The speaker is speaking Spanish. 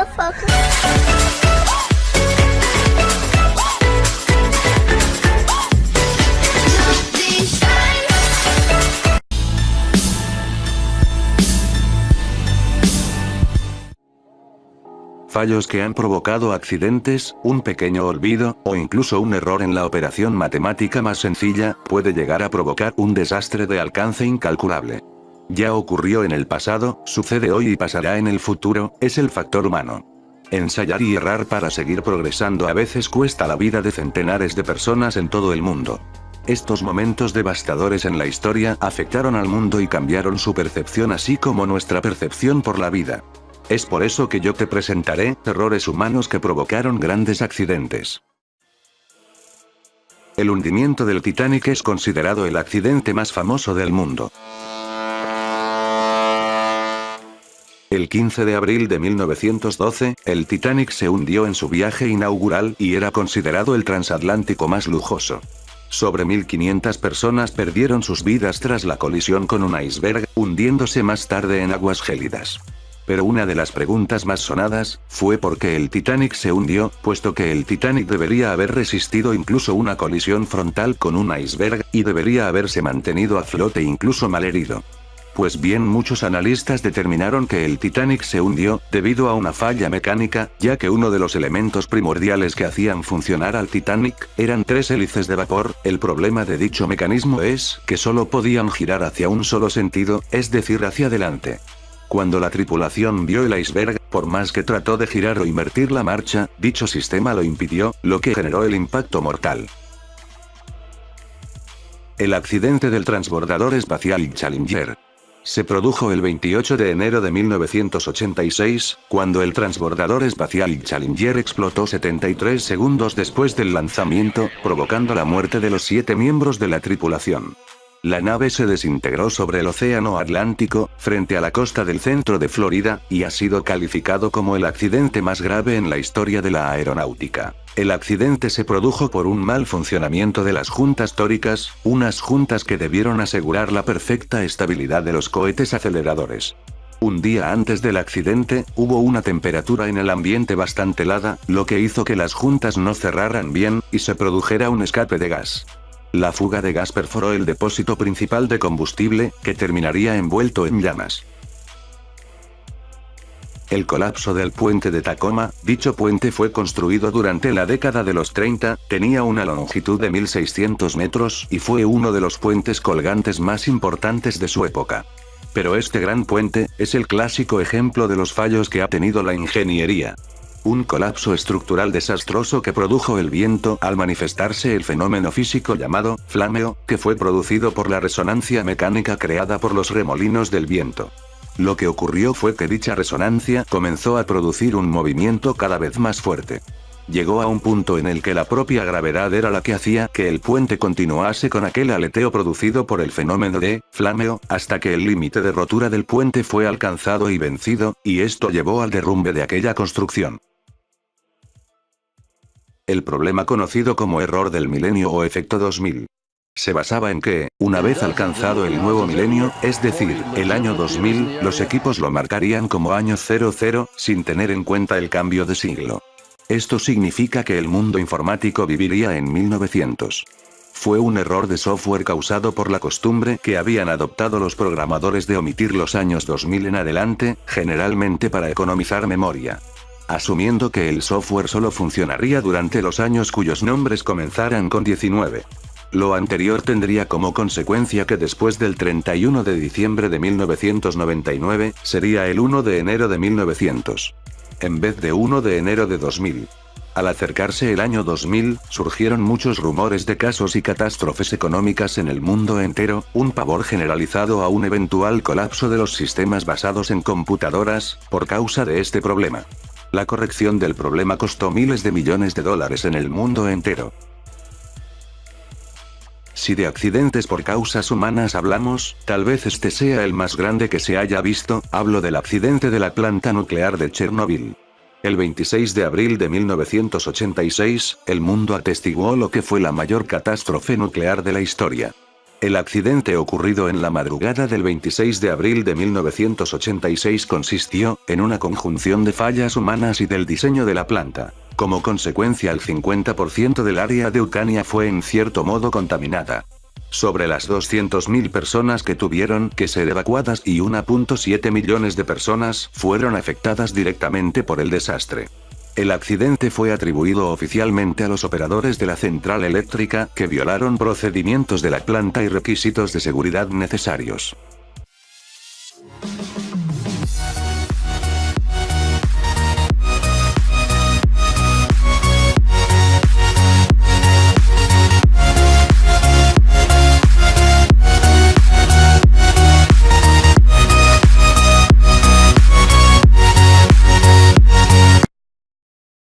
motherfucker. Fallos que han provocado accidentes, un pequeño olvido, o incluso un error en la operación matemática más sencilla, puede llegar a provocar un desastre de alcance incalculable. Ya ocurrió en el pasado, sucede hoy y pasará en el futuro, es el factor humano. Ensayar y errar para seguir progresando a veces cuesta la vida de centenares de personas en todo el mundo. Estos momentos devastadores en la historia afectaron al mundo y cambiaron su percepción así como nuestra percepción por la vida. Es por eso que yo te presentaré errores humanos que provocaron grandes accidentes. El hundimiento del Titanic es considerado el accidente más famoso del mundo. El 15 de abril de 1912, el Titanic se hundió en su viaje inaugural y era considerado el transatlántico más lujoso. Sobre 1.500 personas perdieron sus vidas tras la colisión con un iceberg, hundiéndose más tarde en aguas gélidas. Pero una de las preguntas más sonadas, fue por qué el Titanic se hundió, puesto que el Titanic debería haber resistido incluso una colisión frontal con un iceberg, y debería haberse mantenido a flote incluso malherido. Pues bien, muchos analistas determinaron que el Titanic se hundió, debido a una falla mecánica, ya que uno de los elementos primordiales que hacían funcionar al Titanic, eran 3 hélices de vapor. El problema de dicho mecanismo es, que solo podían girar hacia un solo sentido, es decir hacia adelante. Cuando la tripulación vio el iceberg, por más que trató de girar o invertir la marcha, dicho sistema lo impidió, lo que generó el impacto mortal. El accidente del transbordador espacial Challenger se produjo el 28 de enero de 1986, cuando el transbordador espacial Challenger explotó 73 segundos después del lanzamiento, provocando la muerte de los 7 miembros de la tripulación. La nave se desintegró sobre el Océano Atlántico, frente a la costa del centro de Florida, y ha sido calificado como el accidente más grave en la historia de la aeronáutica. El accidente se produjo por un mal funcionamiento de las juntas tóricas, unas juntas que debieron asegurar la perfecta estabilidad de los cohetes aceleradores. Un día antes del accidente, hubo una temperatura en el ambiente bastante helada, lo que hizo que las juntas no cerraran bien, y se produjera un escape de gas. La fuga de gas perforó el depósito principal de combustible, que terminaría envuelto en llamas. El colapso del puente de Tacoma. Dicho puente fue construido durante la década de los 30, tenía una longitud de 1.600 metros y fue uno de los puentes colgantes más importantes de su época. Pero este gran puente, es el clásico ejemplo de los fallos que ha tenido la ingeniería. Un colapso estructural desastroso que produjo el viento al manifestarse el fenómeno físico llamado flameo, que fue producido por la resonancia mecánica creada por los remolinos del viento. Lo que ocurrió fue que dicha resonancia comenzó a producir un movimiento cada vez más fuerte. Llegó a un punto en el que la propia gravedad era la que hacía que el puente continuase con aquel aleteo producido por el fenómeno de flameo, hasta que el límite de rotura del puente fue alcanzado y vencido, y esto llevó al derrumbe de aquella construcción. El problema conocido como error del milenio o efecto 2000. Se basaba en que, una vez alcanzado el nuevo milenio, es decir, el año 2000, los equipos lo marcarían como año 00, sin tener en cuenta el cambio de siglo. Esto significa que el mundo informático viviría en 1900. Fue un error de software causado por la costumbre que habían adoptado los programadores de omitir los años 2000 en adelante, generalmente para economizar memoria. Asumiendo que el software solo funcionaría durante los años cuyos nombres comenzaran con 19. Lo anterior tendría como consecuencia que después del 31 de diciembre de 1999, sería el 1 de enero de 1900. En vez de 1 de enero de 2000. Al acercarse el año 2000, surgieron muchos rumores de casos y catástrofes económicas en el mundo entero, un pavor generalizado a un eventual colapso de los sistemas basados en computadoras, por causa de este problema. La corrección del problema costó miles de millones de dólares en el mundo entero. Si de accidentes por causas humanas hablamos, tal vez este sea el más grande que se haya visto, hablo del accidente de la planta nuclear de Chernobyl. El 26 de abril de 1986, el mundo atestiguó lo que fue la mayor catástrofe nuclear de la historia. El accidente ocurrido en la madrugada del 26 de abril de 1986 consistió en una conjunción de fallas humanas y del diseño de la planta. Como consecuencia, el 50% del área de Ucrania fue en cierto modo contaminada. Sobre las 200.000 personas que tuvieron que ser evacuadas y 1.7 millones de personas fueron afectadas directamente por el desastre. El accidente fue atribuido oficialmente a los operadores de la central eléctrica, que violaron procedimientos de la planta y requisitos de seguridad necesarios.